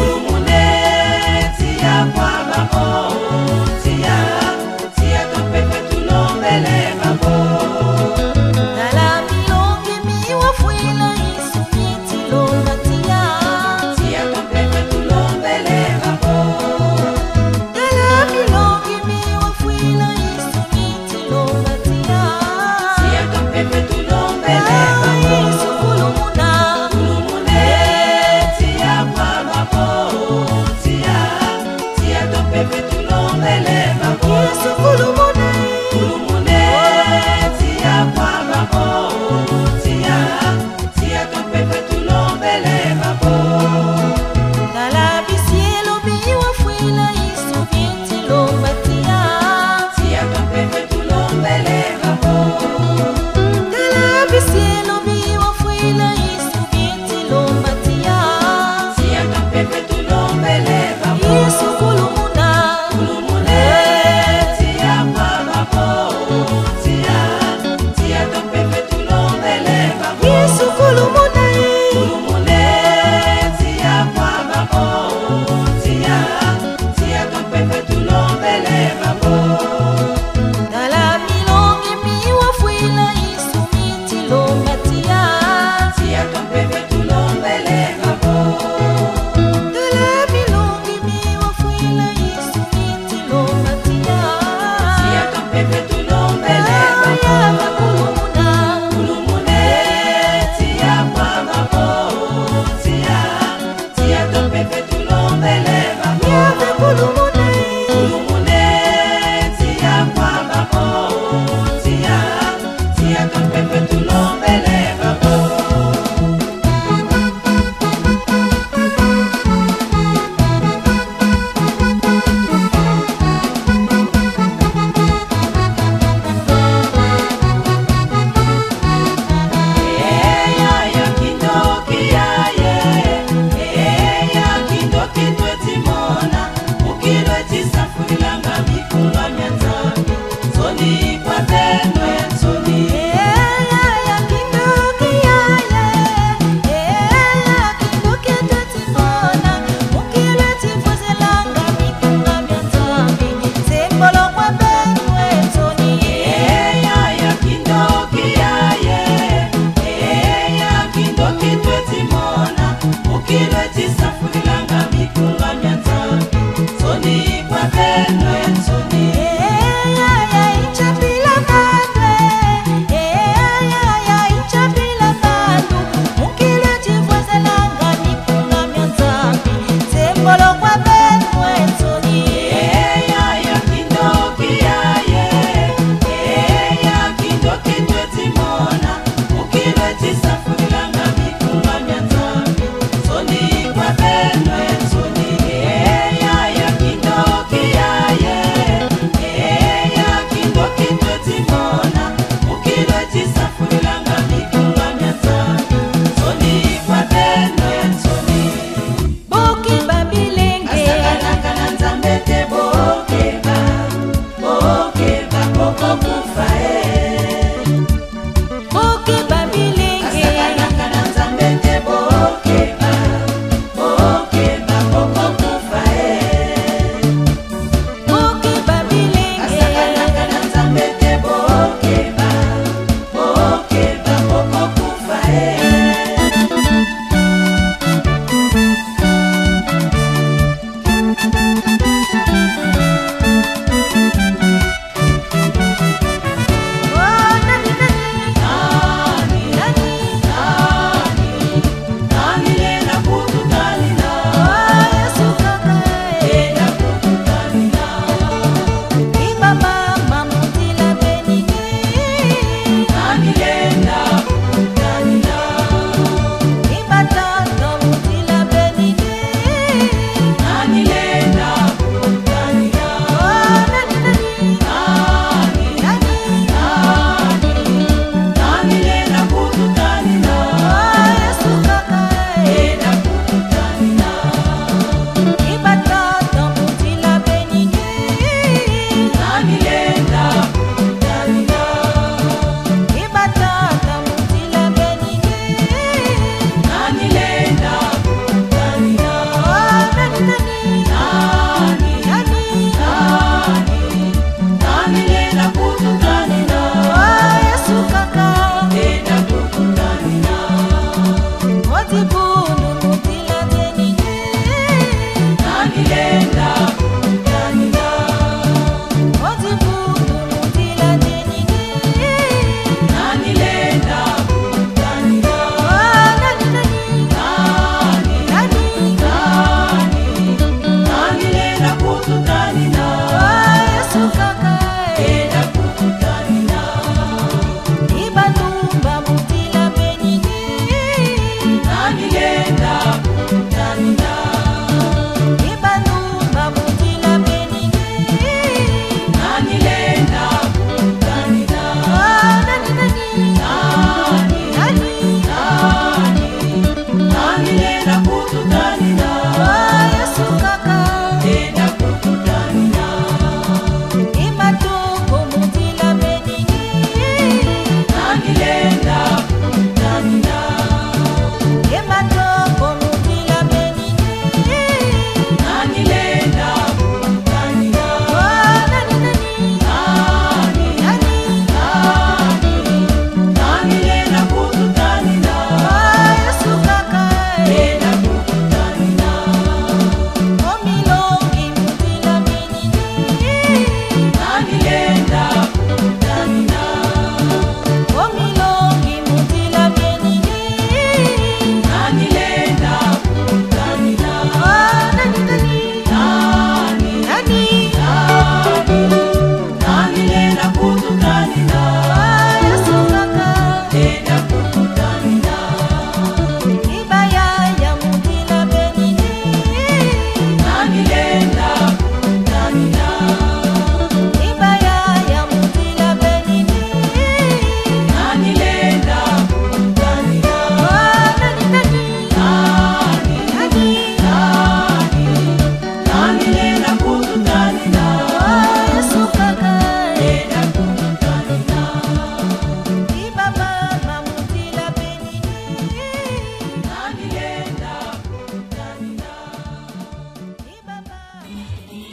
Kulumune tia kwa mamo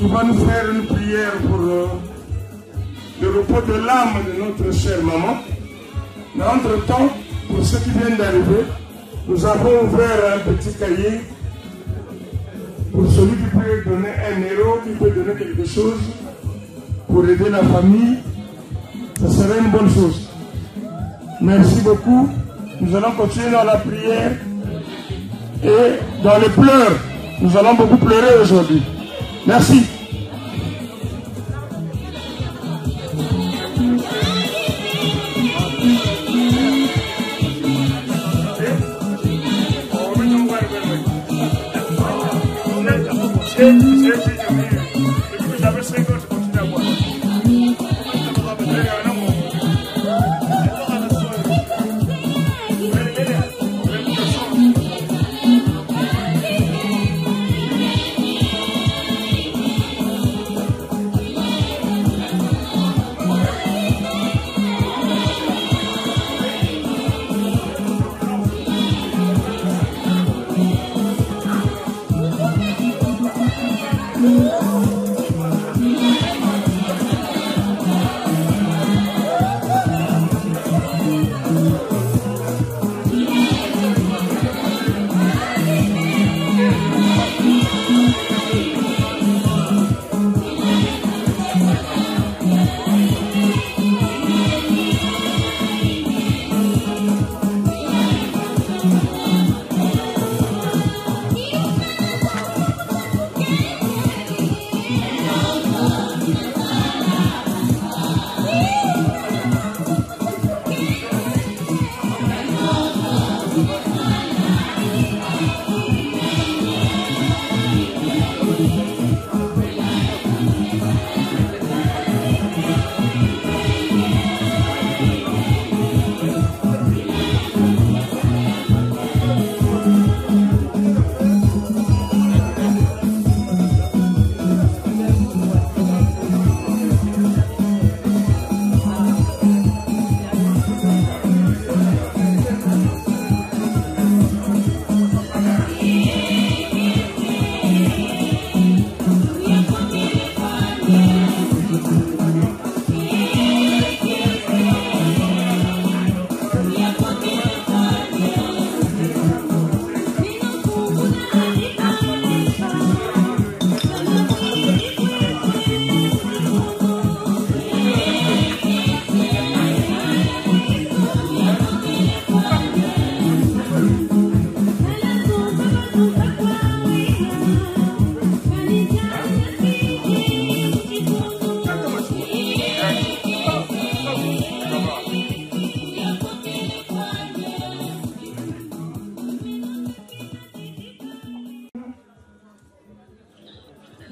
Il va nous faire une prière pour le repos de l'âme de notre chère maman. Mais entre-temps, pour ceux qui viennent d'arriver, nous avons ouvert un petit cahier pour celui qui peut donner 1 euro, qui peut donner quelque chose pour aider la famille. Ça serait une bonne chose. Merci beaucoup. Nous allons continuer dans la prière et dans les pleurs. Nous allons beaucoup pleurer aujourd'hui. Merci. Thank you.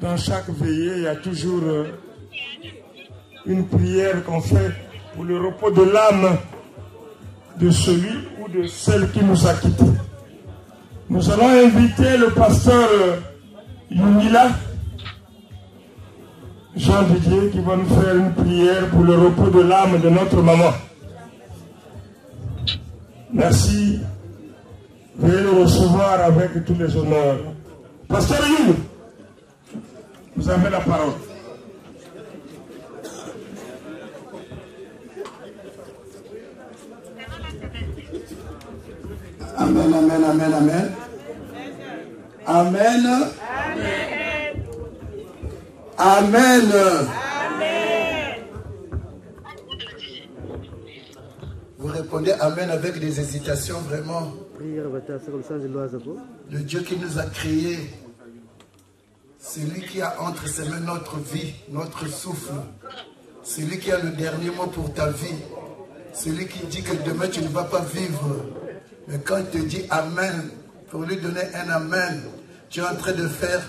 dans chaque veillée, il y a toujours une prière qu'on fait pour le repos de l'âme de celui ou de celle qui nous a quittés. Nous allons inviter le pasteur Yumila, Jean Didier, qui va nous faire une prière pour le repos de l'âme de notre maman. Merci. Veuillez le recevoir avec tous les honneurs. Pasteur Yumila, vous avez la parole. Amen, amen, amen, amen. Amen. Amen. Amen. Vous répondez amen avec des hésitations, vraiment. Le Dieu qui nous a créés, celui qui a entre ses mains notre vie, notre souffle, celui qui a le dernier mot pour ta vie, celui qui dit que demain tu ne vas pas vivre. Mais quand il te dit amen, pour lui donner un amen, tu es en train de faire,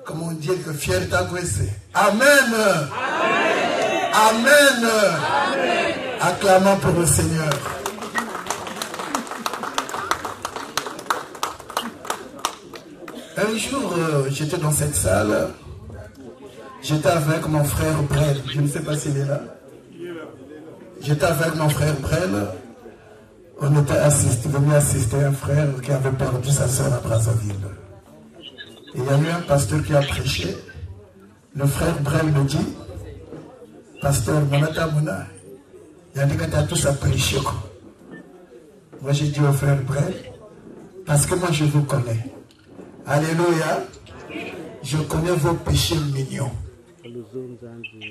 comme on dit, que fier t'agresser. Amen. Amen. Amen. Amen. Acclamons pour le Seigneur. Un jour, j'étais dans cette salle, j'étais avec mon frère Brel, je ne sais pas s'il est là. J'étais avec mon frère Brel. On était venu assister un frère qui avait perdu sa soeur à Brazzaville. Et il y a eu un pasteur qui a prêché. Le frère Brel me dit, pasteur Monata Mouna, il y a des gens qui ont tous à prêcher. Moi j'ai dit au frère Brel, parce que moi je vous connais. Alléluia. Je connais vos péchés mignons.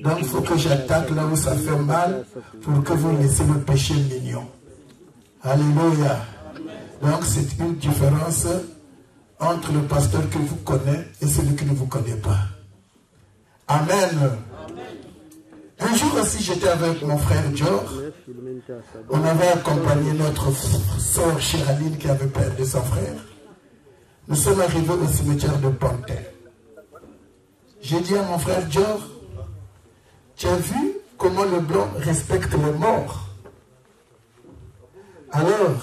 Donc il faut que j'attaque là où ça fait mal pour que vous laissiez le péché mignon. Alléluia. Donc c'est une différence entre le pasteur que vous connaissez et celui qui ne vous connaît pas. Amen. Un jour aussi j'étais avec mon frère Dior. On avait accompagné notre soeur Chiraline qui avait perdu son frère. Nous sommes arrivés au cimetière de Pantin. J'ai dit à mon frère Dior, tu as vu comment le blanc respecte les morts? Alors,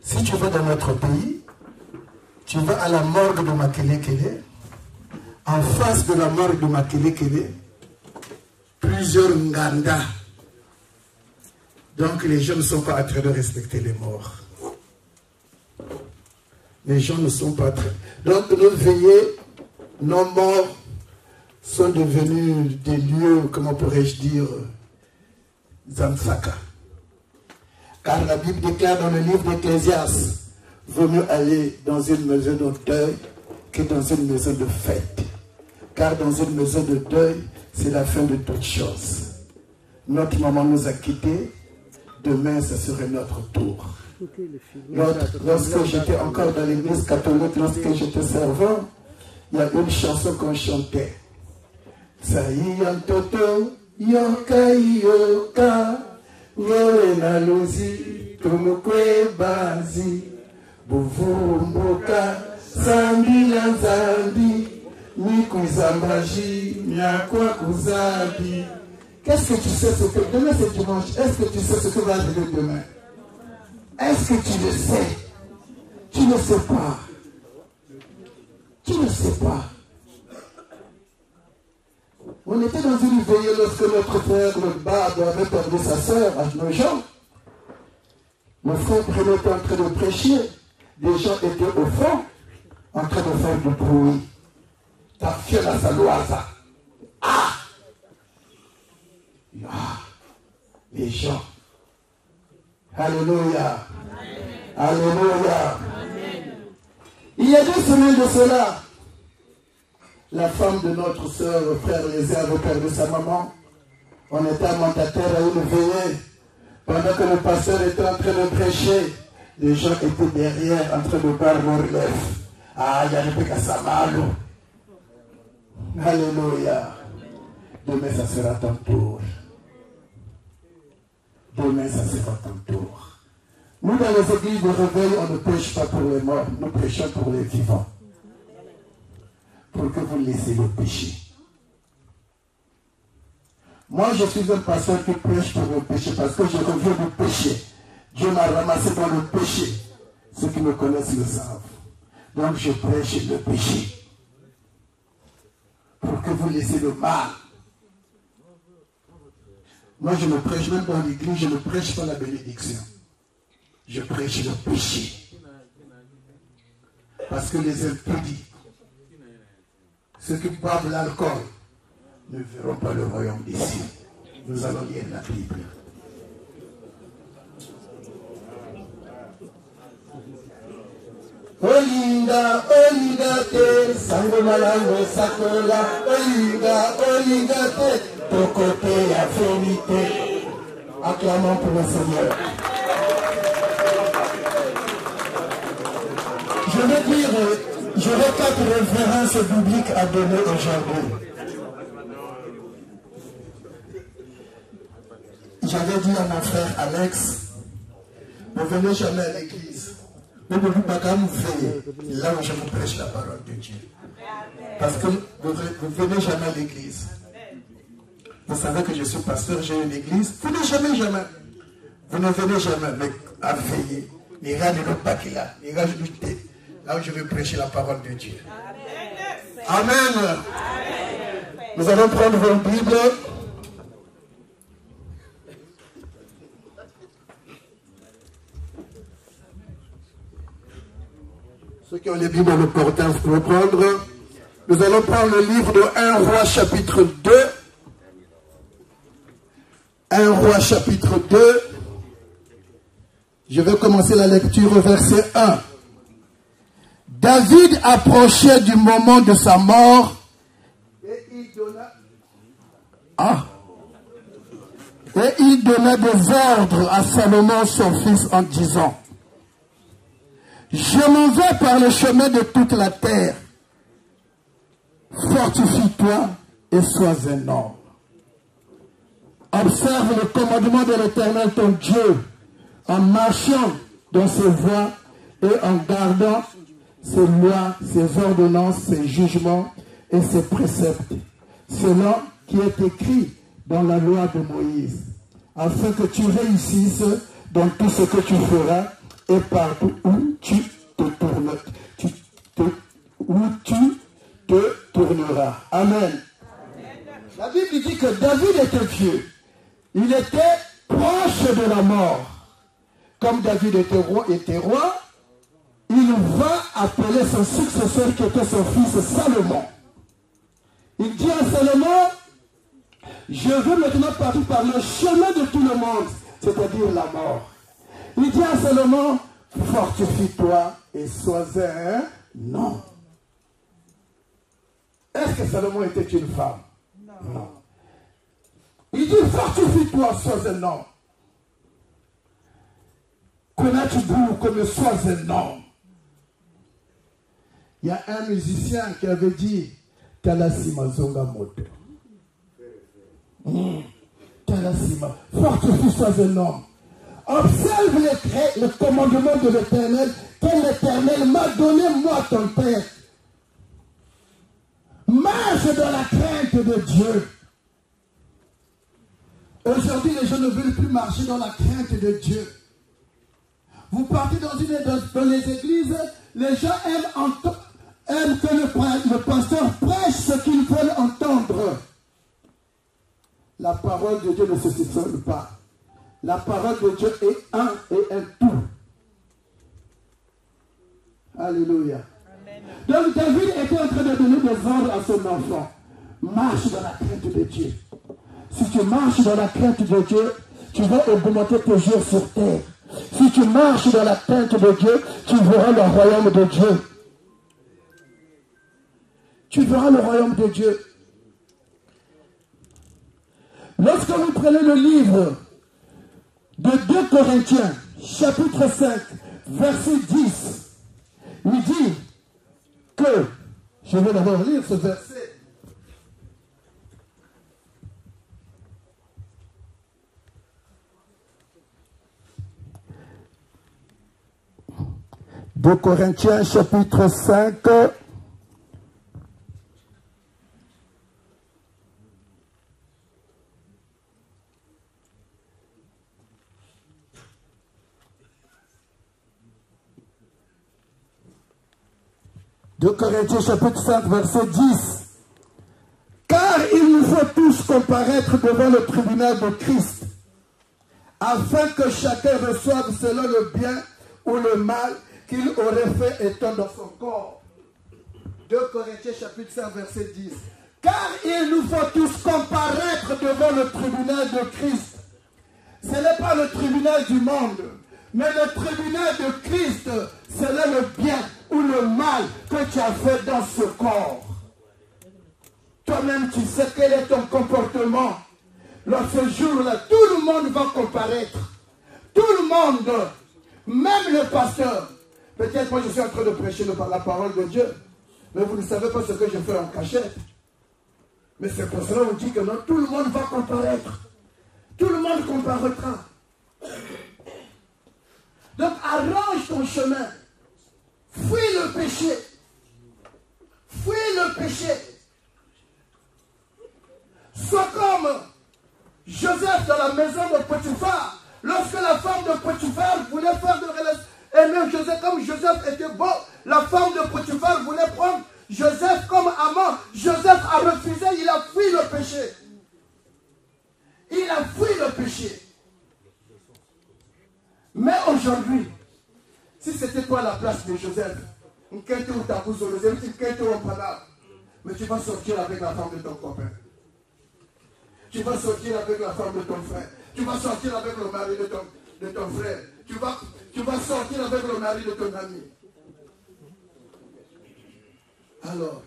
si tu vas dans notre pays, tu vas à la morgue de Makelekele. En face de la morgue de Makelekele, plusieurs Nganda. Donc les gens ne sont pas en train de respecter les morts. Les gens ne sont pas en train. Donc nos veillées, nos morts sont devenus des lieux, comment pourrais-je dire, Zamsaka. Car la Bible déclare dans le livre d'Ecclésiaste, vaut mieux aller dans une maison de deuil que dans une maison de fête. Car dans une maison de deuil, c'est la fin de toutes choses. Notre maman nous a quittés, demain ce serait notre tour. Lorsque j'étais encore dans l'église catholique, lorsque j'étais servant, il y a une chanson qu'on chantait. Saïantoto, yoka yoka. Yewe na luzi, tumukwe bazi, buvumboka, sambi na zambi, mikuzambaji, miakwa kuzabi. Qu'est-ce que tu sais ce que... Demain c'est dimanche, est-ce que tu sais ce que va arriver demain? Est-ce que tu le sais? Tu ne sais pas. Tu ne sais pas. On était dans une veillée lorsque notre frère, le Bab, avait perdu sa sœur à nos gens. Le frère Bruno était en train de prêcher. Des gens étaient au fond, en train de faire du bruit. Ta fille la saloisa. Ah! Les gens. Alléluia. Alléluia. Il y a 2 semaines de cela, la femme de notre soeur, le frère Lézé, avait perdu sa maman. On était à Mandataire à une veillée. Pendant que le pasteur était en train de prêcher, les gens étaient derrière en train de boire leur relève. Ah, il y a plus qu'à Samalo. Alléluia. Demain, ça sera ton tour. Demain, ça sera ton tour. Nous, dans les églises de réveil, on ne prêche pas pour les morts, nous prêchons pour les vivants. pour que vous laissiez le péché. Moi, je suis un pasteur qui prêche pour le péché parce que je reviens du péché. Dieu m'a ramassé dans le péché. Ceux qui me connaissent le savent. Donc, je prêche le péché pour que vous laissiez le mal. Moi, je ne prêche même dans l'église, je ne prêche pas la bénédiction. Je prêche le péché. Parce que les impudiques, ceux qui boivent l'alcool, ne verront pas le royaume des cieux. Nous allons lire la Bible. Olinga, olinga te, sango malango sakola, olinga, olinga te, ton côté la vérité. Acclamons pour le Seigneur. Je vais dire, j'aurai 4 références bibliques à donner aujourd'hui. J'avais dit à mon frère Alex, ne venez jamais à l'église. Ne vous pas comme veillez là où je vous prêche la parole de Dieu. Parce que vous ne venez jamais à l'église. Vous savez que je suis pasteur, j'ai une église. Vous ne jamais, jamais. Vous ne venez jamais, mais à veiller. Il y a le paquet, il y a là où je vais prêcher la parole de Dieu. Amen. Nous allons prendre vos Bibles. Ceux qui ont les Bibles dans le portail, vous pouvez prendre. Nous allons prendre le livre de 1 Roi chapitre 2. 1 Roi chapitre 2. Je vais commencer la lecture au verset 1. David approchait du moment de sa mort et il donna des ordres à Salomon son fils en disant: je m'en vais par le chemin de toute la terre. Fortifie-toi et sois un homme. Observe le commandement de l'Éternel ton Dieu en marchant dans ses voies et en gardant ses lois, ses ordonnances, ses jugements et ses préceptes, selon qui est écrit dans la loi de Moïse, afin que tu réussisses dans tout ce que tu feras et partout où tu te tourneras. Amen. La Bible dit que David était vieux. Il était proche de la mort. Comme David était roi, il va appeler son successeur qui était son fils Salomon. Il dit à Salomon: je veux maintenant partir par le chemin de tout le monde, c'est-à-dire la mort. Il dit à Salomon: fortifie-toi et sois un homme. Est-ce que Salomon était une femme? Non. Il dit: fortifie-toi, sois un homme. Connais-tu vous comme sois un homme? Il y a un musicien qui avait dit: Kalasima Zonga Moto. Kalasima, fortifie, sois un homme. Observe le commandement de l'Éternel, que l'Éternel m'a donné, moi ton Père. Marche dans la crainte de Dieu. Aujourd'hui, les gens ne veulent plus marcher dans la crainte de Dieu. Vous partez dans les églises, les gens aiment que le pasteur prêche ce qu'ils veulent entendre. La parole de Dieu ne se siphonne pas. La parole de Dieu est un et un tout. Alléluia. Amen. Donc David était en train de donner des ordres à son enfant. Marche dans la crainte de Dieu. Si tu marches dans la crainte de Dieu, tu vas augmenter tes jours sur terre. Si tu marches dans la crainte de Dieu, tu verras le royaume de Dieu. Tu verras le royaume de Dieu. Lorsque vous prenez le livre de 2 Corinthiens, chapitre 5, verset 10, il dit que, je vais d'abord lire ce verset. De Corinthiens chapitre 5, 2 Corinthiens chapitre 5 verset 10. Car il nous faut tous comparaître devant le tribunal de Christ, afin que chacun reçoive selon le bien ou le mal qu'il aurait fait étant dans son corps. 2 Corinthiens chapitre 5 verset 10. Car il nous faut tous comparaître devant le tribunal de Christ. Ce n'est pas le tribunal du monde, mais le tribunal de Christ, c'est le bien ou le mal que tu as fait dans ce corps. Toi-même, tu sais quel est ton comportement. Dans ce jour-là, tout le monde va comparaître. Tout le monde, même le pasteur. Peut-être moi je suis en train de prêcher la parole de Dieu, mais vous ne savez pas ce que je fais en cachette. Mais c'est pour cela qu'on dit que non, tout le monde va comparaître. Tout le monde comparaîtra. Donc arrange ton chemin. Fuis le péché. Fuis le péché. Sois comme Joseph dans la maison de Potiphar. Lorsque la femme de Potiphar voulait faire de relation, et même Joseph, comme Joseph était beau, la femme de Potiphar voulait prendre Joseph comme amant. Joseph a refusé, il a fui le péché. Il a fui le péché. Mais aujourd'hui, si c'était toi à la place de Joseph, mais tu vas sortir avec la femme de ton copain. Tu vas sortir avec la femme de ton frère. Tu vas sortir avec le mari de ton frère. Tu vas sortir avec le mari de ton ami. Alors,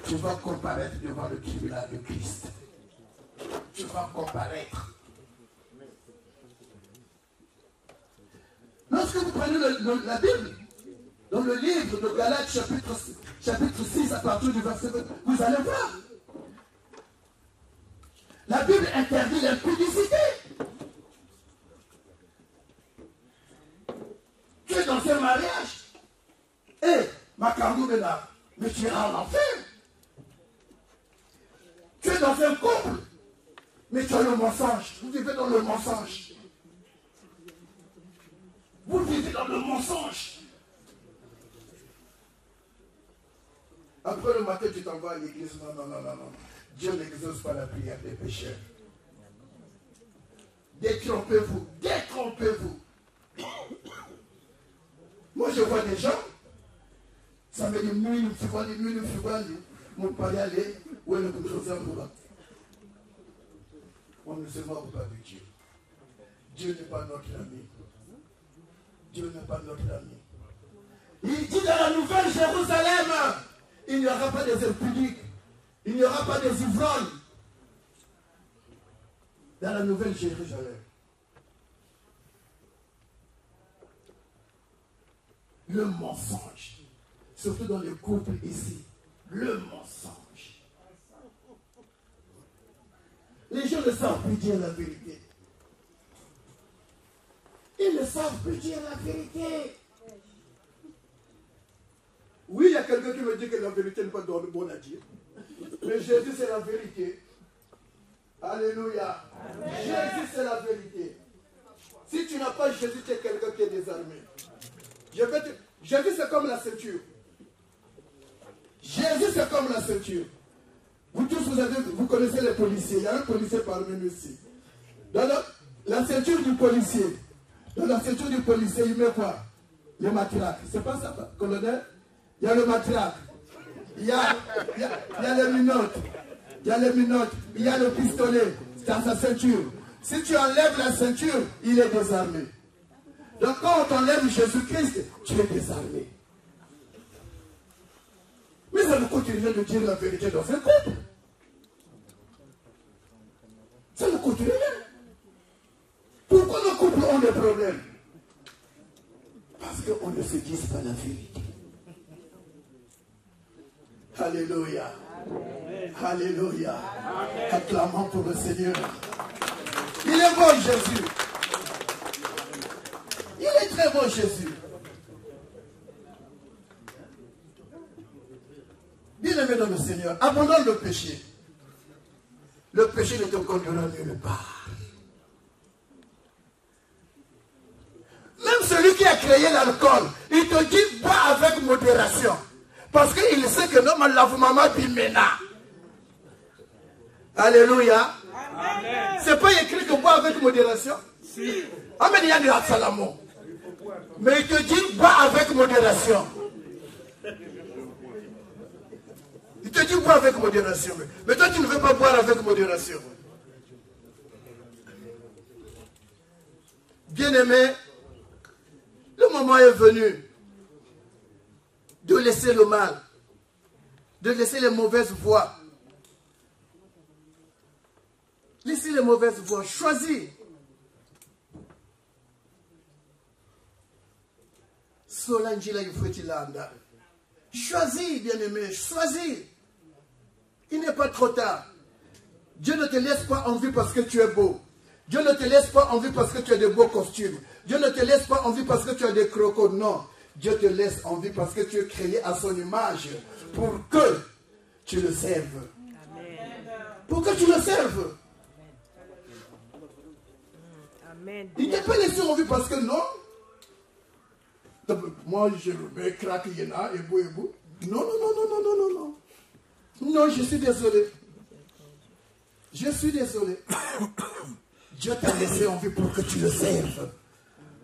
tu vas comparaître devant le tribunal de Christ. Tu vas comparaître. Lorsque vous prenez la Bible, dans le livre de Galates chapitre 6 à partir du verset 20, vous allez voir. La Bible interdit l'impudicité. Tu es dans un mariage. Et Macandou est là, mais tu iras en enfer. Tu es dans un couple, mais tu as le mensonge. Vous vivez dans le mensonge. Vous vivez dans le mensonge. Après le matin, tu t'en vas à l'église. Non. Dieu n'exauce pas la prière des pécheurs. Détrompez-vous. Détrompez-vous. Moi, je vois des gens, ça me dit, mon pari aller, où est le commissaire pour là? On ne se moque pas de Dieu. Dieu n'est pas notre ami. Dieu n'est pas notre ami. Il dit dans la Nouvelle Jérusalem, il n'y aura pas des impudiques, il n'y aura pas des ivrognes. Dans la Nouvelle Jérusalem. Le mensonge, surtout dans les couples ici, le mensonge. Les gens ne savent plus dire la vérité. Ils ne savent plus dire la vérité. Oui, il y a quelqu'un qui me dit que la vérité n'est pas bonne à dire. Mais Jésus, c'est la vérité. Alléluia. Amen. Jésus, c'est la vérité. Si tu n'as pas Jésus, tu es quelqu'un qui est désarmé. Jésus, c'est comme la ceinture. Jésus, c'est comme la ceinture. Vous tous, vous connaissez les policiers. Il y a un policier parmi nous ici. Dans la ceinture du policier, il met quoi? Le matraque. C'est pas ça, colonel? Il y a le matraque. Il y a les minottes. Il y a le pistolet dans sa ceinture. Si tu enlèves la ceinture, il est désarmé. Donc quand on t'enlève Jésus-Christ, tu es désarmé. Mais ça nous coûte rien de dire la vérité dans un couple. Ça nous coûte rien. Pourquoi nos couples ont des problèmes? Parce qu'on ne se dit pas la vérité. Alléluia. Amen. Alléluia. Amen. Acclamons pour le Seigneur. Il est bon Jésus. Il est très bon Jésus. Bien-aimé dans le Seigneur, abandonne le péché. Le péché ne te conduira nulle part. Même celui qui a créé l'alcool, il te dit, bois avec modération. Parce qu'il sait que non, la maman bimena. Alléluia. C'est pas écrit que bois avec modération. Si. Amen, il y a de Salomon. Mais il te dit bois avec modération. Il te dit bois avec modération. Mais toi, tu ne veux pas boire avec modération. Bien-aimé, le moment est venu de laisser le mal, de laisser les mauvaises voies. Laissez les mauvaises voies, choisis. Choisis, bien-aimé, choisis. Il n'est pas trop tard. Dieu ne te laisse pas en vie parce que tu es beau. Dieu ne te laisse pas en vie parce que tu as de beaux costumes. Dieu ne te laisse pas en vie parce que tu as des crocos. Non. Dieu te laisse en vie parce que tu es créé à son image. Pour que tu le serves. Pour que tu le serves. Amen. Il ne t'a pas laissé en vie parce que non. Moi, je me craque, il y en a, et beau. Non, non, non, non, non, non, non, non. Non, je suis désolé. Je suis désolé. Dieu t'a laissé en vie pour que tu le serves.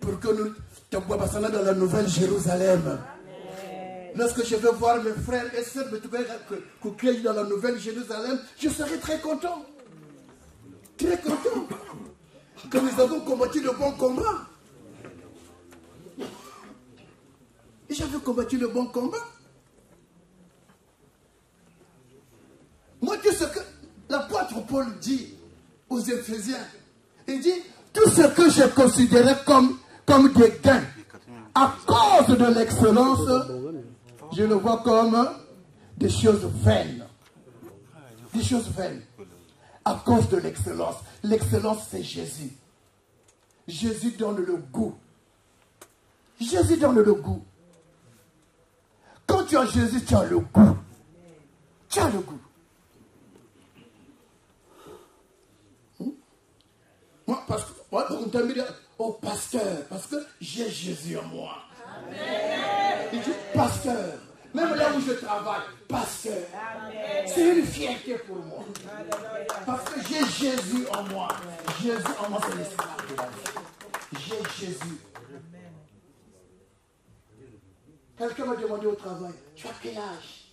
Pour que nous t'envoions dans la nouvelle Jérusalem. Lorsque je vais voir mes frères et sœurs me dans la nouvelle Jérusalem, je serai très content. Très content. Que nous avons combattu le bon combat. Et j'avais combattu le bon combat. Moi, tout ce que l'apôtre Paul dit aux Éphésiens, il dit, tout ce que je considérais comme des gains, à cause de l'excellence, je le vois comme des choses vaines. Des choses vaines. À cause de l'excellence. L'excellence, c'est Jésus. Jésus donne le goût. Jésus donne le goût. Quand tu as Jésus, tu as le goût. Tu as le goût. Moi, parce que, moi, on t'a mis au pasteur, parce que j'ai Jésus en moi. Amen. Il dit pasteur. Même là où je travaille, pasteur. C'est une fierté pour moi. Parce que j'ai Jésus en moi. Jésus en moi, c'est l'espoir de la vie. J'ai Jésus. Quelqu'un m'a demandé au travail, tu as quel âge?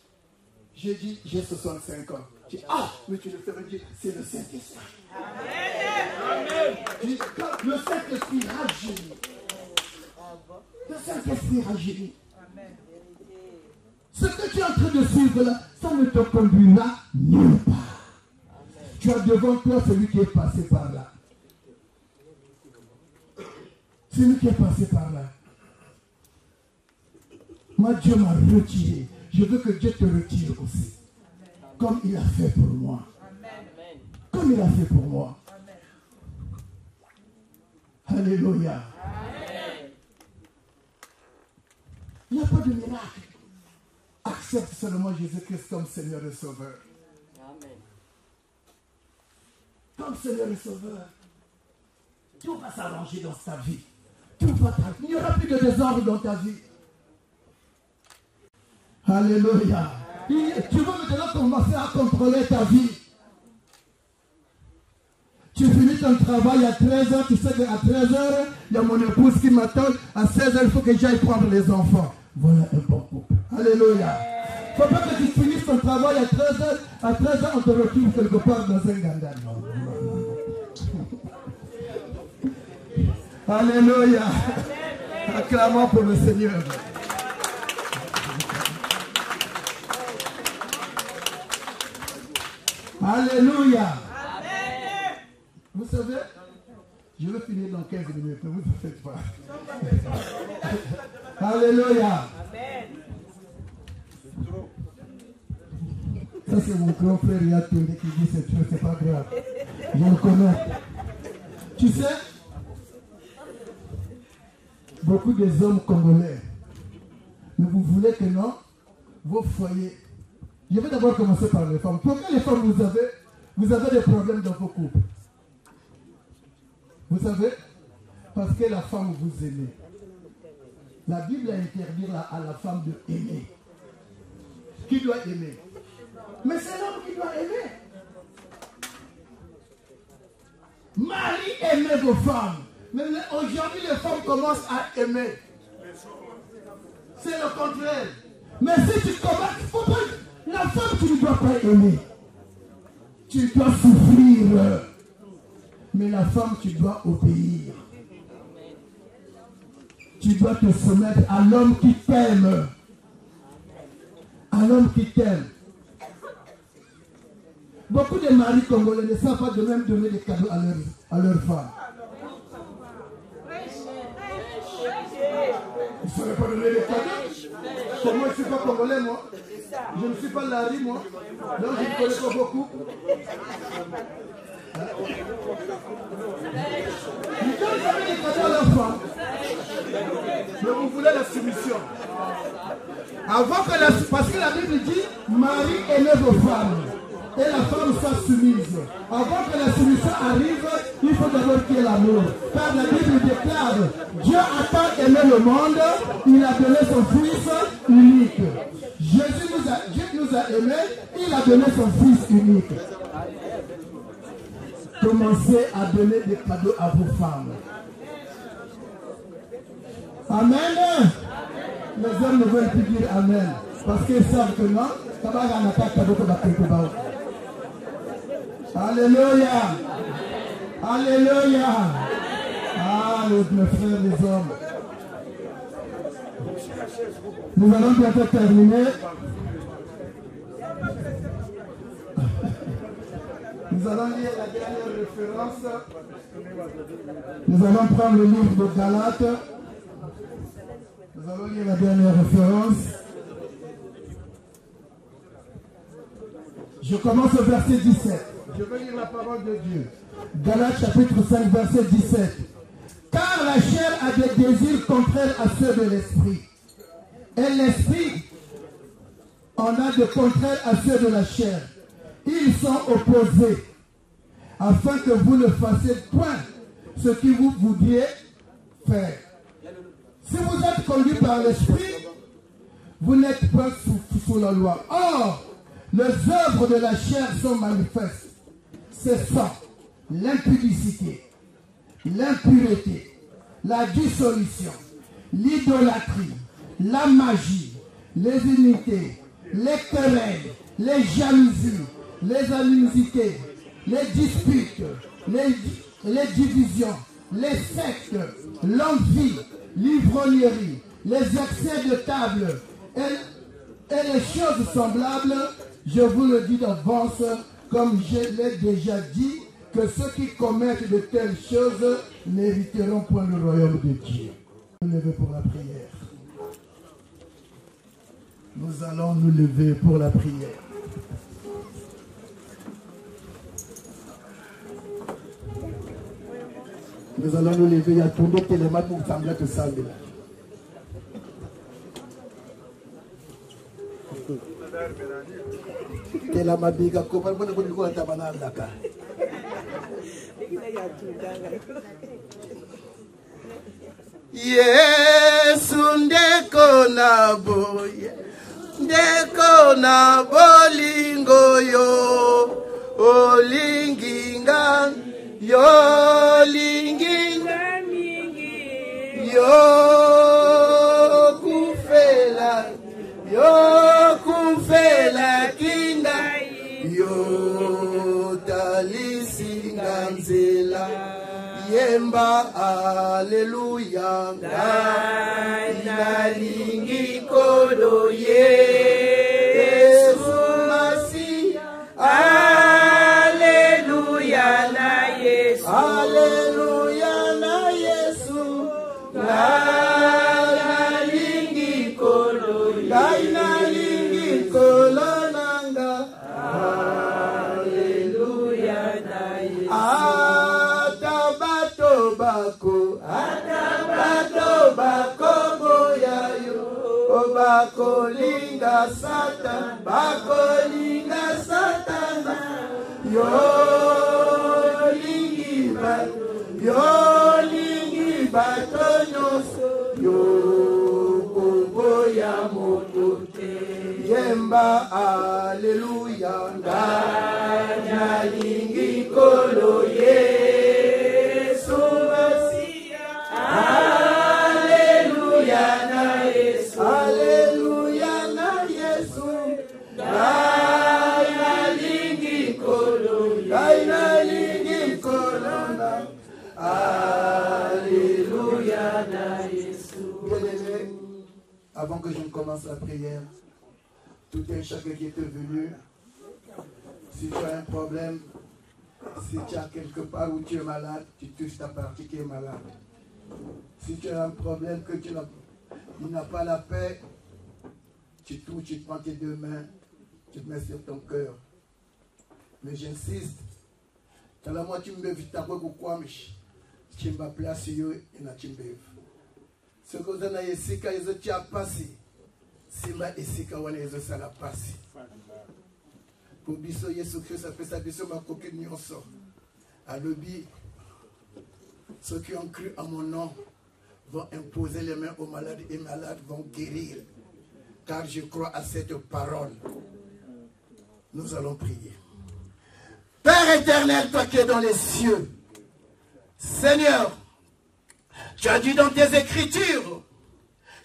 J'ai dit, j'ai 65 ans. J'ai dit, ah, mais tu le fais me dire, c'est le Saint-Esprit. Amen. Le Saint-Esprit rajeunit. Le Saint-Esprit rajeunit. Ce que tu es en train de suivre là, ça ne te conduira nulle part. Tu as devant toi celui qui est passé par là. Celui qui est passé par là. Moi, Dieu m'a retiré. Je veux que Dieu te retire aussi. Comme il a fait pour moi. Comme il a fait pour moi. Alléluia. Il n'y a pas de miracle. Accepte seulement Jésus-Christ comme Seigneur et Sauveur. Amen. Comme Seigneur et Sauveur. Tout va s'arranger dans ta vie. Tout va t'arranger. Il n'y aura plus de désordre dans ta vie. Alléluia. Tu veux maintenant commencer à contrôler ta vie. Tu finis ton travail à 13h, tu sais qu'à 13h, il y a mon épouse qui m'attend. À 16h, il faut que j'aille prendre les enfants. Voilà un bon couple. Alléluia. Il ne faut pas que tu finisses ton travail à 13h. À 13h, on te retrouve quelque part dans un ganda. Alléluia. Acclamons pour le Seigneur. Alléluia. Amen. Vous savez, je vais finir dans 15 minutes, ne vous faites pas. Alléluia. Amen. Ça c'est mon grand frère Yatunde qui dit c'est trop, c'est pas grave. Je le connais. Tu sais, beaucoup des hommes congolais, mais vous voulez que non, vos foyers. Je vais d'abord commencer par les femmes. Pourquoi les femmes, vous avez des problèmes dans vos couples? Vous savez? Parce que la femme vous aimez. La Bible a interdit à la femme de aimer. Qui doit aimer? Mais c'est l'homme qui doit aimer. Marie aimait vos femmes. Mais aujourd'hui, les femmes commencent à aimer. C'est le contraire. Mais si tu commences, la femme, tu ne dois pas aimer. Tu dois souffrir. Mais la femme, tu dois obéir. Tu dois te soumettre à l'homme qui t'aime. À l'homme qui t'aime. Beaucoup de maris congolais ne savent pas de même donner des cadeaux à leur femme. Ils ne sauraient pas donner des cadeaux. Pour moi, je ne suis pas congolais, moi. Je ne suis pas Larry, moi. Donc, je ne connais pas beaucoup. Ils donnent jamais des cadeaux à leur femme. Mais vous voulez la soumission. Avant que parce que la Bible dit, Marie aimait vos femmes. Et la femme soit soumise. Avant que la soumission arrive, il faut d'abord qu'il y ait l'amour. Car la Bible déclare, Dieu a tant aimé le monde, il a donné son Fils unique. Dieu nous a aimés, il a donné son Fils unique. Commencez à donner des cadeaux à vos femmes. Amen. Les hommes ne veulent plus dire Amen. Parce qu'ils savent que non, ça va gagner un cadeau que va. Alléluia. Alléluia. Ah, mes frères, les hommes. Nous allons bientôt terminer. Nous allons lire la dernière référence. Nous allons prendre le livre de Galates. Nous allons lire la dernière référence. Je commence au verset 17. Je vais lire la parole de Dieu. Galates chapitre 5, verset 17. Car la chair a des désirs contraires à ceux de l'esprit. Et l'esprit en a de contraires à ceux de la chair. Ils sont opposés, afin que vous ne fassiez point ce que vous voudriez faire. Si vous êtes conduit par l'esprit, vous n'êtes pas sous la loi. Or, les œuvres de la chair sont manifestes. Ce sont l'impudicité, l'impureté, la dissolution, l'idolâtrie, la magie, les iniquités, les querelles, les jalousies, les animosités, les disputes, les divisions, les sectes, l'envie, l'ivrognerie, les excès de table et les choses semblables. Je vous le dis d'avance, comme je l'ai déjà dit, que ceux qui commettent de telles choses n'hériteront point le royaume de Dieu. Nous lever pour la prière. Nous allons nous lever pour la prière. Nous allons nous lever. Il y a tout d'autres éléments pour sembler que ça. Kela mabiga ko par bona ko ta bananda ka Yesu ndeko na bolingo yo olinginga yo linginga mingi yo kufela kinga yo talisinga nzela yemba aleluya nalingi kodo Yesu masi aleluya na Yesu aleluya na Yesu nalingi kodo nalingi kodo nanga aleluya na Yesu atabato bako boyayo bakolinga satana yo lingi bato nyonso yo Yemba, Alléluia. Nganya lingi kolo Yesu Masia. Alléluia na Yesu. Alléluia na Yesu. Nganya lingi kolo. Nganya lingi kolo. Alléluia na Yesu. Bien-aimé, avant que je ne commence la prière, tout un chacun qui est venu, si tu as un problème, si tu as quelque part où tu es malade, tu touches ta partie qui est malade. Si tu as un problème que tu n'as pas la paix, tu touches, tu prends tes deux mains, tu te mets sur ton cœur. Mais j'insiste, tu as moi tu me vite à quoi tu me place sur et tu me ce que vous avez ici, quand ils ont passé, Simba esika wana ezosala pasi. Pour biso Yesu Christ apesa biso makoki nyonso. Alobi, ceux qui ont cru en mon nom vont imposer les mains aux malades et malades vont guérir. Car je crois à cette parole. Nous allons prier. Père éternel, toi qui es dans les cieux, Seigneur, tu as dit dans tes écritures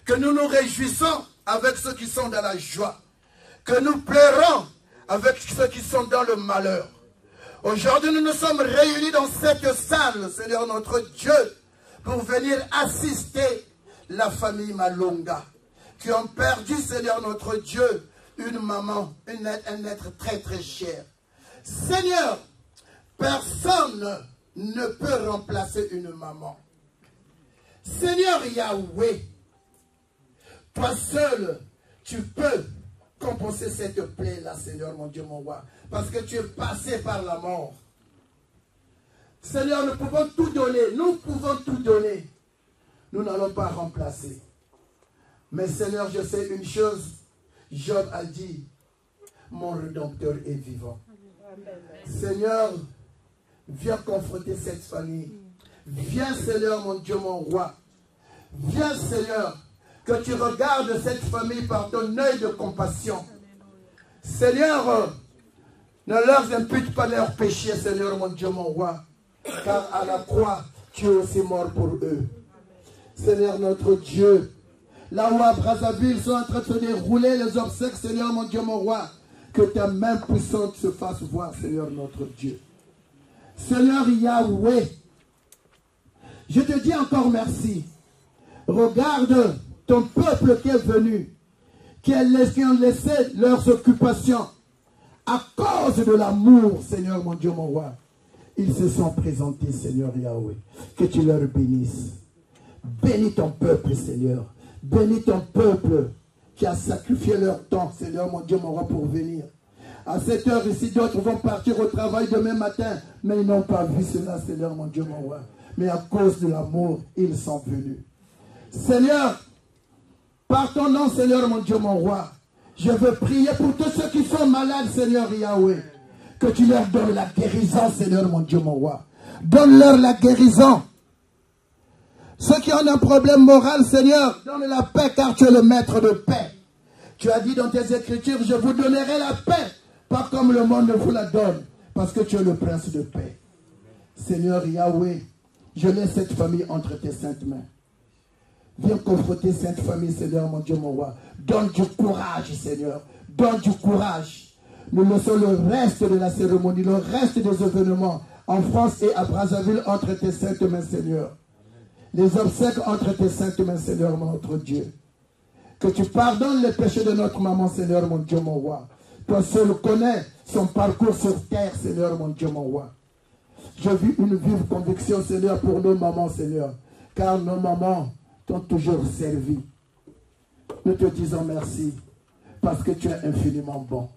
que nous nous réjouissons avec ceux qui sont dans la joie, que nous pleurons avec ceux qui sont dans le malheur. Aujourd'hui, nous nous sommes réunis dans cette salle, Seigneur notre Dieu, pour venir assister la famille Malonga, qui ont perdu, Seigneur notre Dieu, une maman, un être très très cher. Seigneur, personne ne peut remplacer une maman. Seigneur Yahweh, toi seul, tu peux compenser cette plaie-là, Seigneur mon Dieu, mon roi. Parce que tu es passé par la mort. Seigneur, nous pouvons tout donner. Nous pouvons tout donner. Nous n'allons pas remplacer. Mais Seigneur, je sais une chose. Job a dit, mon Rédempteur est vivant. Seigneur, viens confronter cette famille. Viens, Seigneur, mon Dieu, mon roi. Viens, Seigneur, que tu regardes cette famille par ton œil de compassion. Seigneur, ne leur impute pas leurs péchés, Seigneur, mon Dieu, mon roi. Car à la croix, tu es aussi mort pour eux. Seigneur, notre Dieu, là où à Brazzaville sont en train de se dérouler les obsèques, Seigneur, mon Dieu, mon roi, que ta main puissante se fasse voir, Seigneur, notre Dieu. Seigneur Yahweh, je te dis encore merci. Regarde ton peuple qui est venu, qui ont laissé leurs occupations à cause de l'amour, Seigneur, mon Dieu, mon roi. Ils se sont présentés, Seigneur Yahweh. Que tu leur bénisses. Bénis ton peuple, Seigneur. Bénis ton peuple qui a sacrifié leur temps, Seigneur, mon Dieu, mon roi, pour venir. À cette heure ici, d'autres vont partir au travail demain matin, mais ils n'ont pas vu cela, Seigneur, mon Dieu, mon roi. Mais à cause de l'amour, ils sont venus. Seigneur, par ton nom, Seigneur, mon Dieu, mon roi, je veux prier pour tous ceux qui sont malades, Seigneur Yahweh. Que tu leur donnes la guérison, Seigneur, mon Dieu, mon roi. Donne-leur la guérison. Ceux qui ont un problème moral, Seigneur, donne la paix, car tu es le maître de paix. Tu as dit dans tes écritures, je vous donnerai la paix, pas comme le monde vous la donne, parce que tu es le prince de paix. Seigneur Yahweh, je laisse cette famille entre tes saintes mains. Viens confronter cette famille, Seigneur, mon Dieu, mon roi. Donne du courage, Seigneur. Donne du courage. Nous laissons le reste de la cérémonie, le reste des événements en France et à Brazzaville entre tes saintes mains, Seigneur. Les obsèques entre tes saintes mains, Seigneur, notre Dieu. Que tu pardonnes les péchés de notre maman, Seigneur, mon Dieu, mon roi. Toi seul connais son parcours sur terre, Seigneur, mon Dieu, mon roi. Je vis une vive conviction, Seigneur, pour nos mamans, Seigneur. Car nos mamans t'ont toujours servi. Nous te disons merci parce que tu es infiniment bon.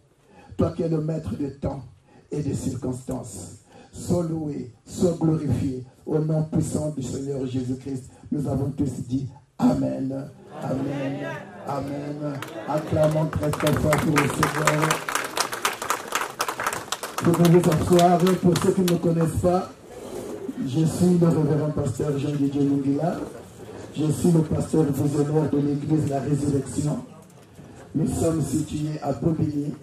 Toi qui es le maître des temps et des circonstances. Sois loué, sois glorifié. Au nom puissant du Seigneur Jésus-Christ, nous avons tous dit Amen. Amen. Amen. Acclamons très très fort pour le Seigneur. Vous pouvez vous asseoir. Pour ceux qui ne me connaissent pas, je suis le révérend pasteur Jean-Didier Lungila. Je suis le pasteur visionnaire de l'église La Résurrection. Nous sommes situés à Bobigny,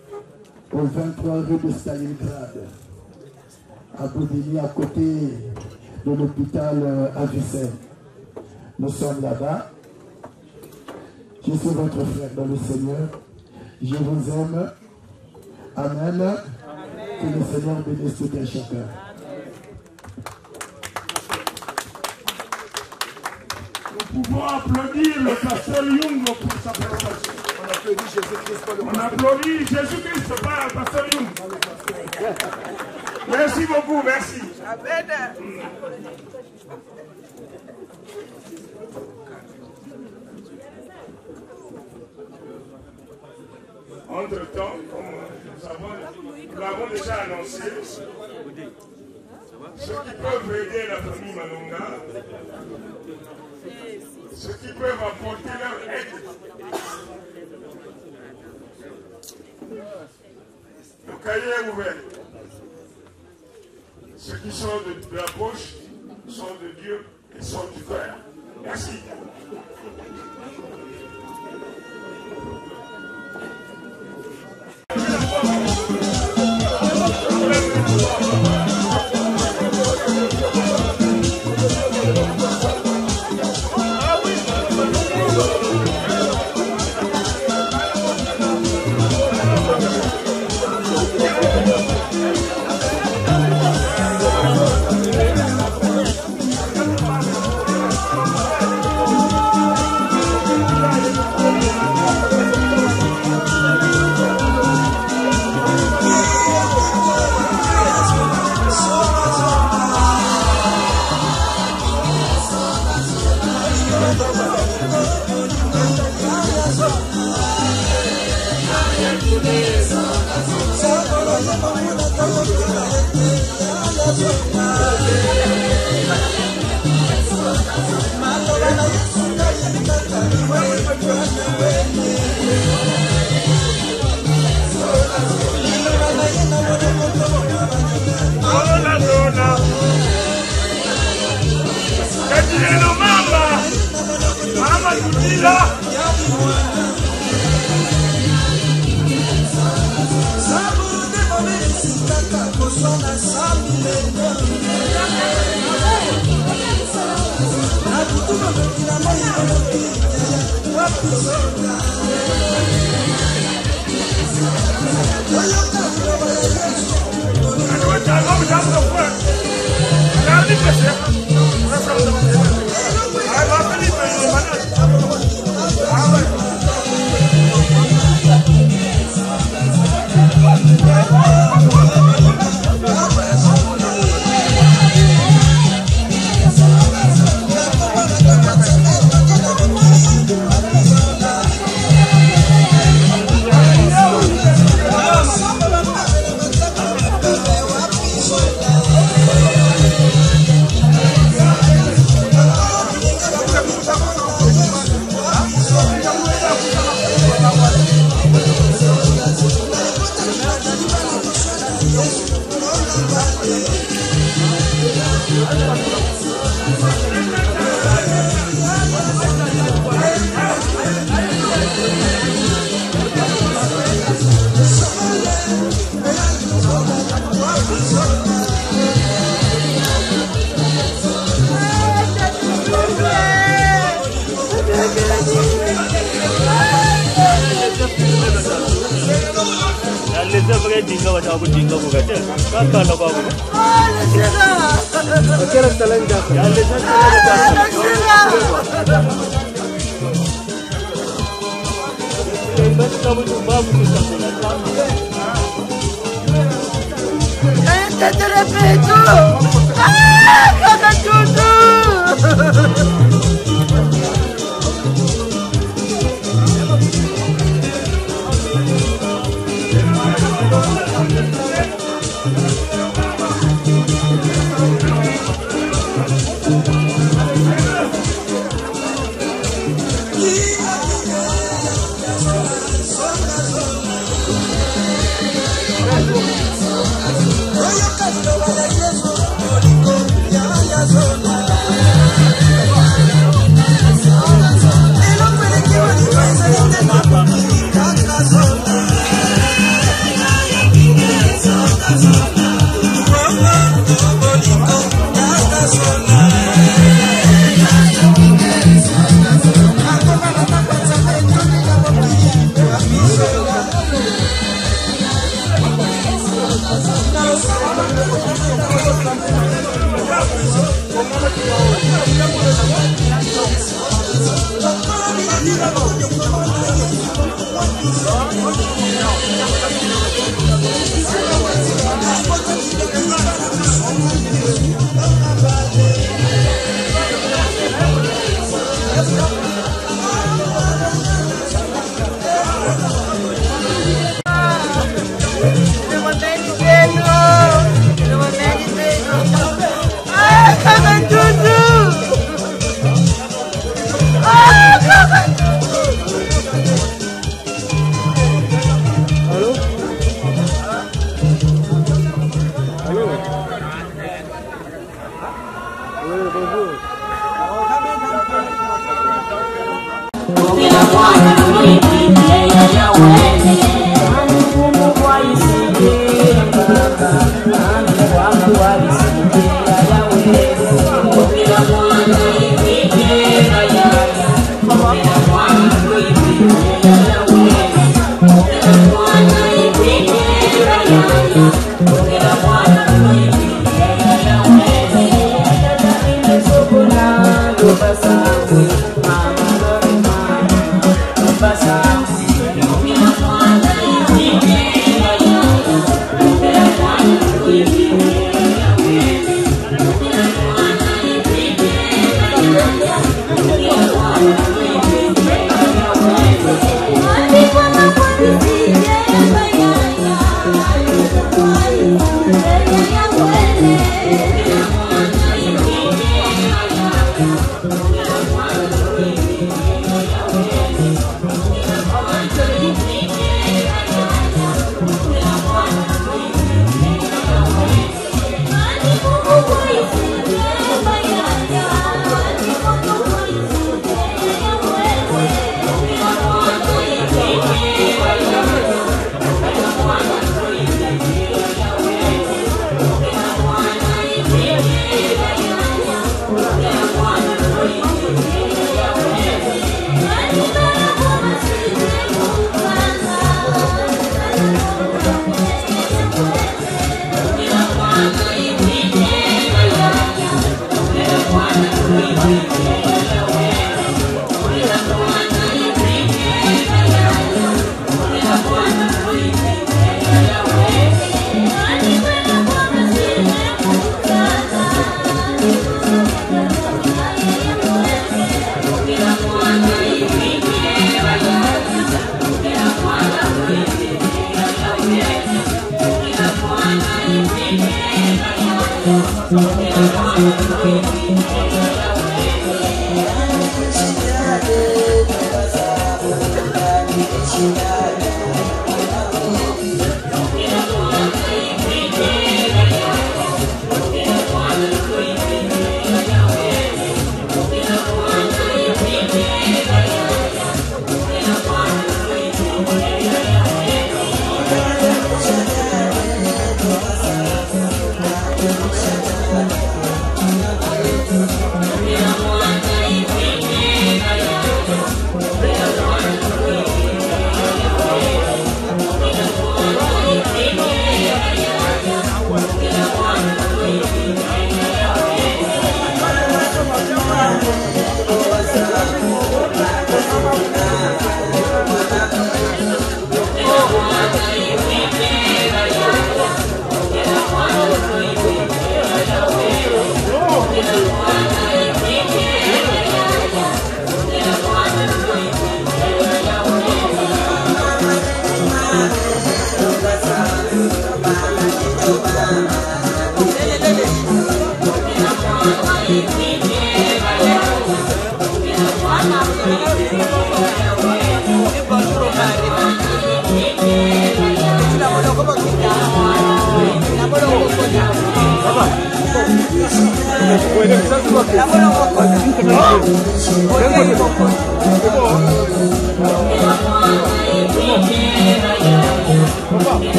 au 23 rue de Stalingrad. À Bobigny, à côté de l'hôpital Avicenne. Nous sommes là-bas. Je suis votre frère dans le Seigneur. Je vous aime. Amen. Que le Seigneur bénisse tout un chacun. Nous pouvons applaudir le pasteur Young pour sa présentation. On applaudit Jésus-Christ par le On applaudit Jésus-Christ par le pasteur Young. Merci beaucoup, merci. Amen. Entre-temps, comme nous l'avons déjà annoncé, ceux qui peuvent aider la famille Malonga, ceux qui peuvent apporter leur aide, le cahier est ouvert. Ceux qui sont de la poche sont de Dieu et sont du cœur. Merci.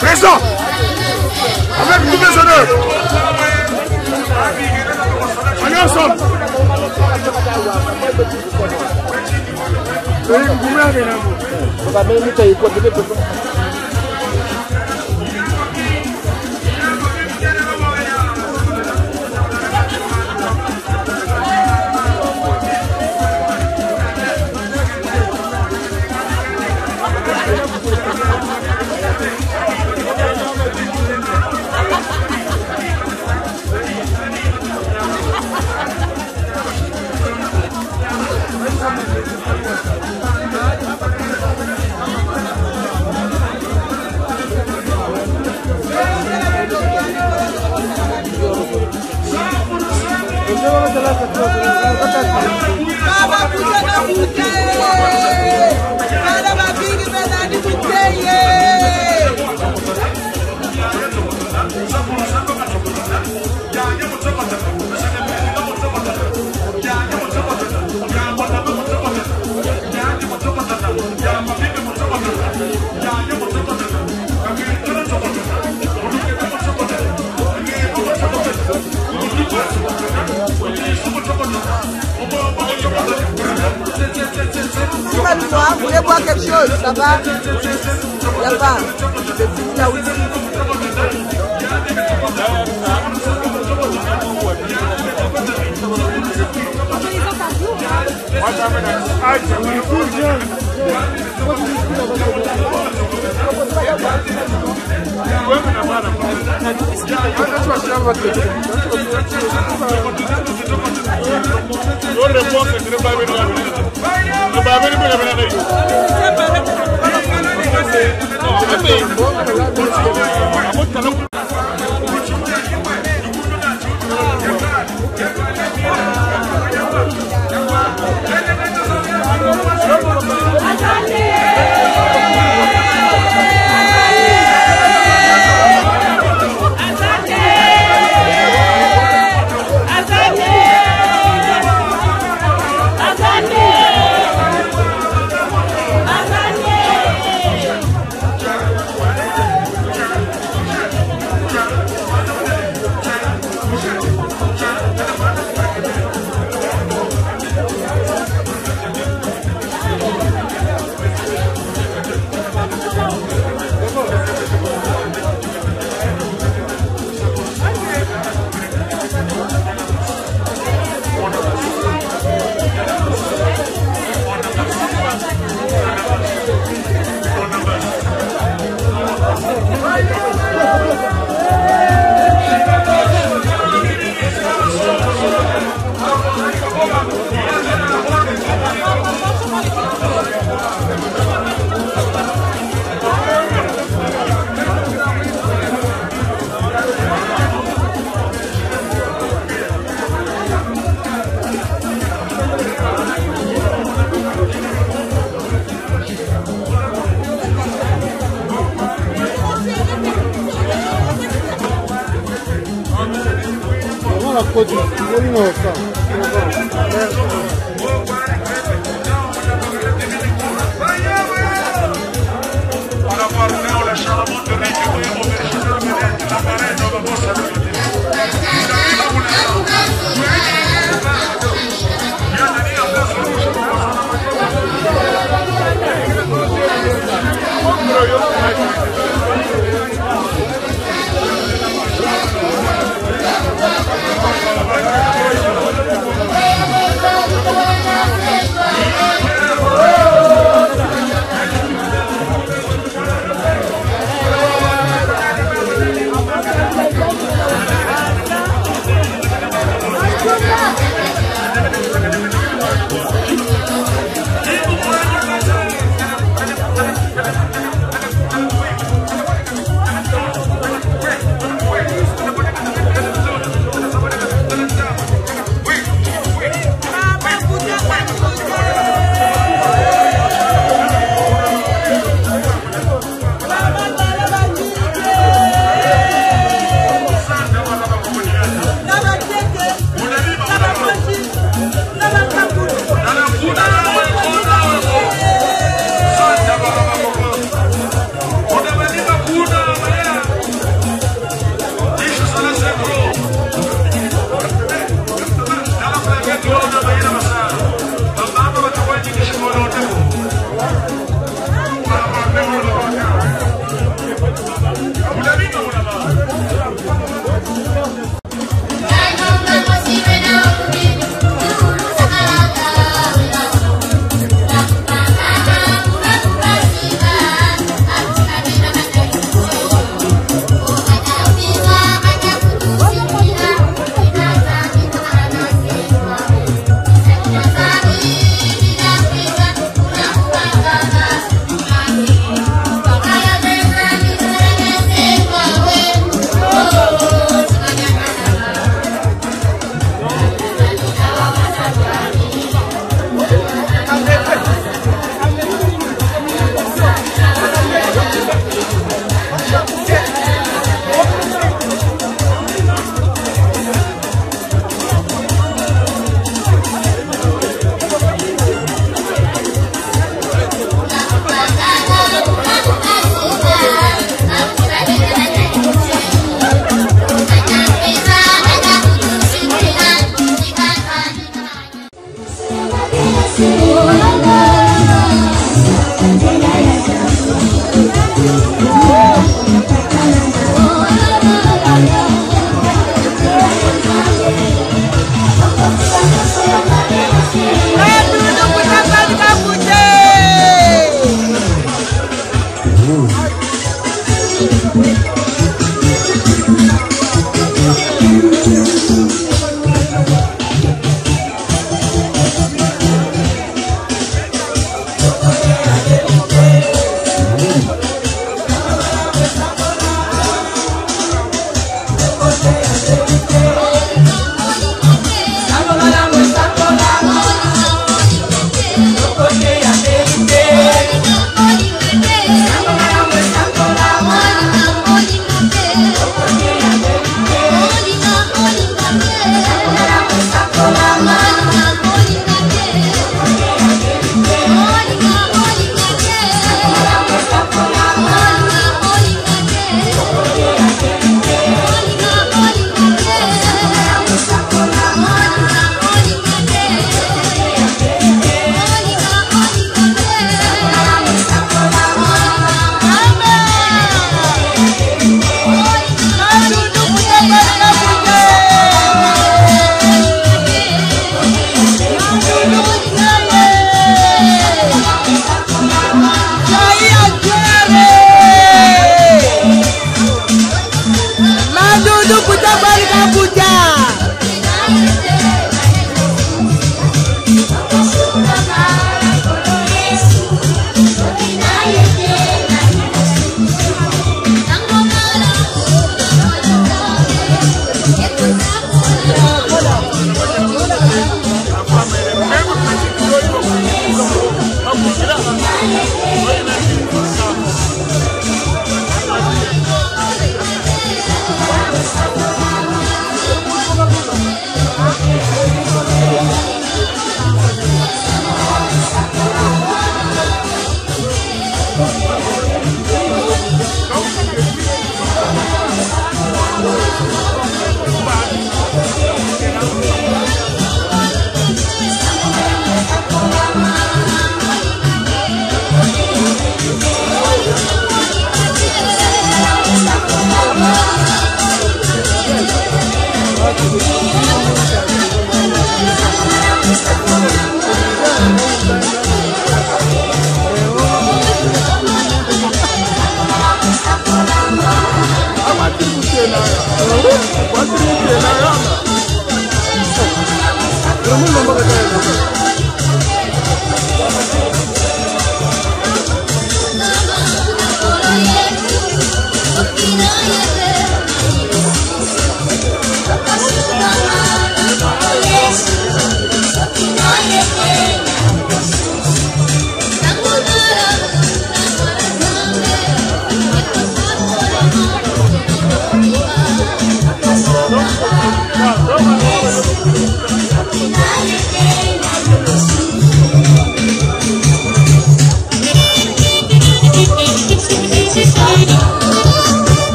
Présent avec tous mes honneurs. On est ensemble. Vous voulez boire quelque chose? Ça va? Il n'y a pas. C'est fini là aussi.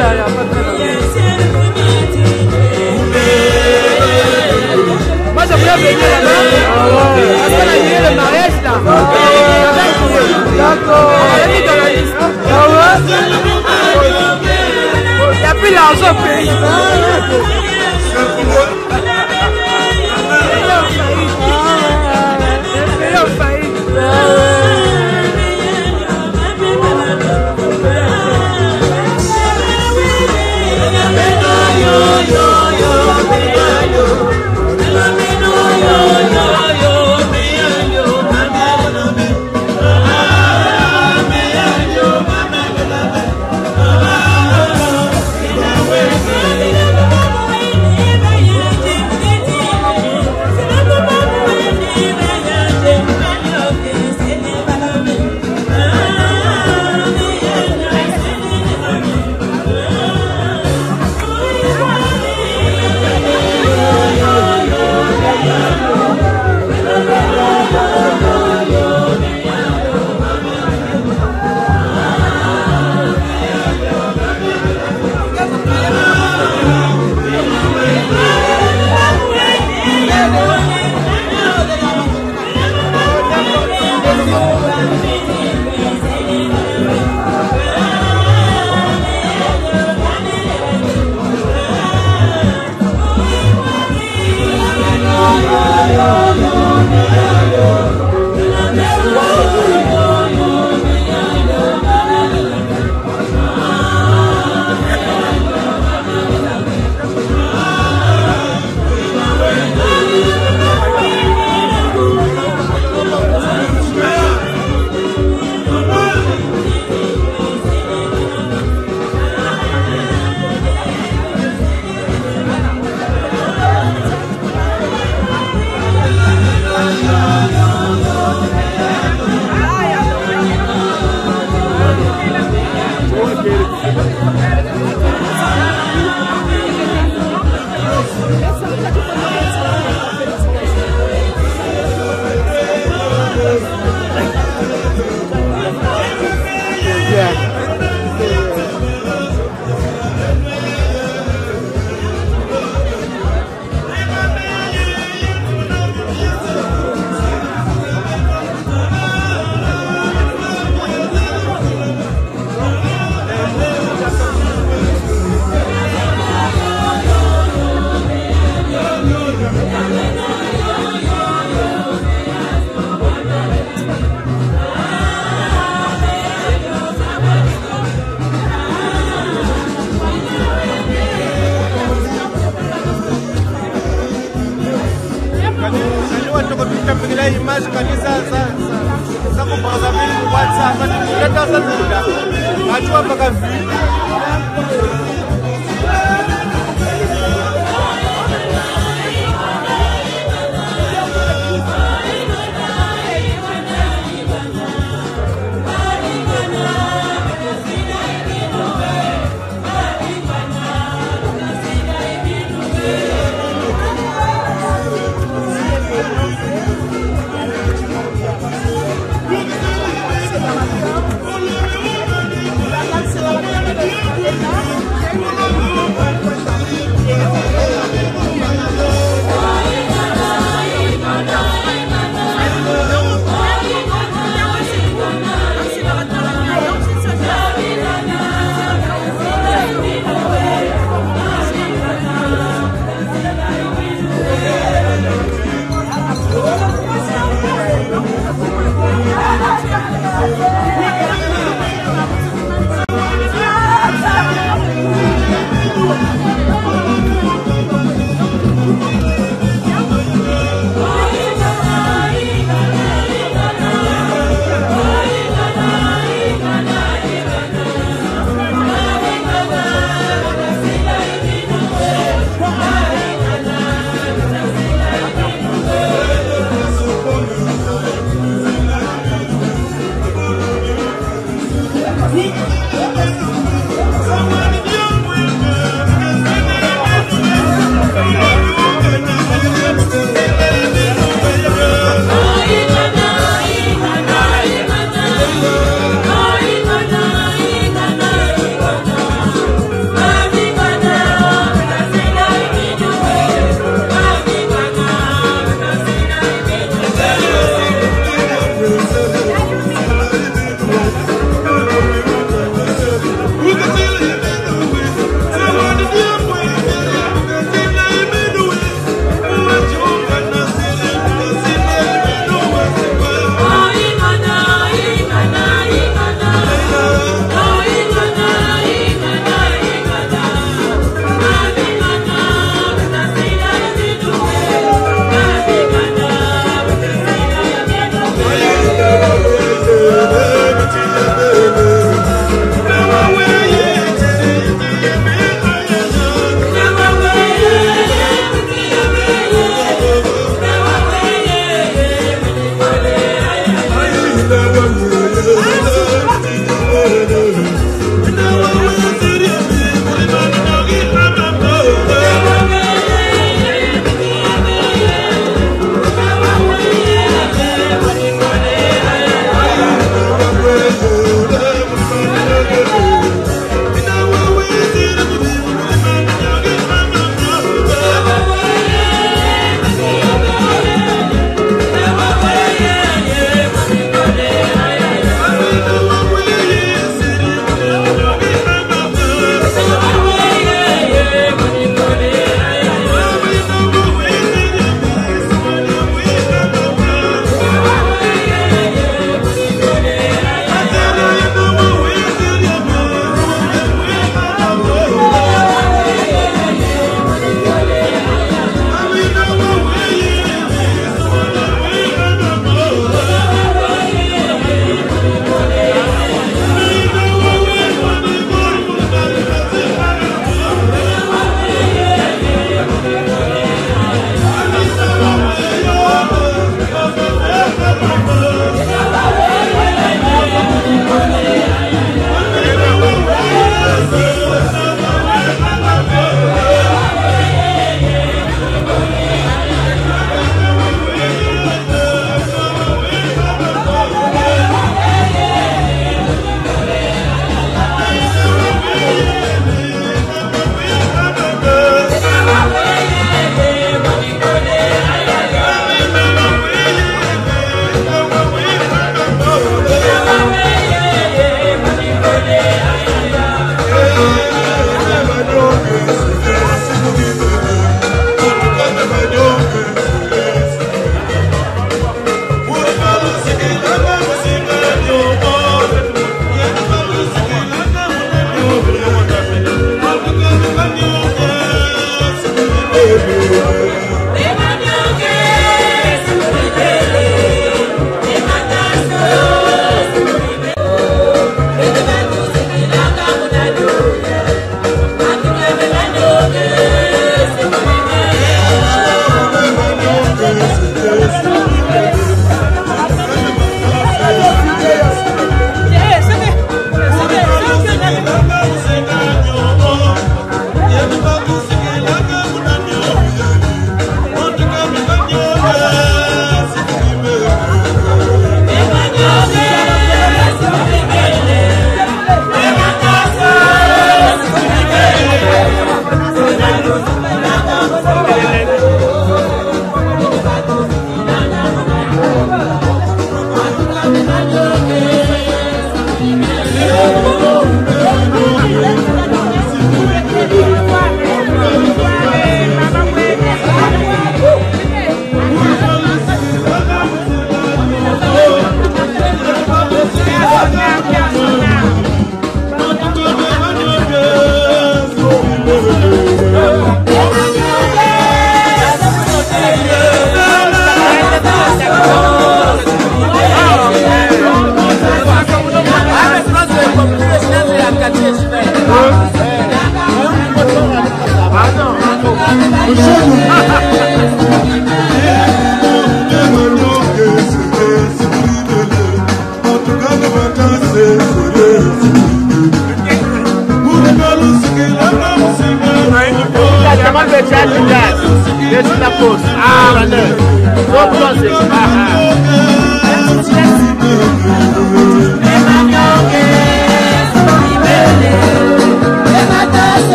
là, il n'y a pas de problème. Moi, j'aimerais venir là-bas. Parce qu'on a lié le mariage là. D'accord. On a mis dans la liste. Il n'y a plus l'argent au pays. Thank you.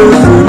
Yes.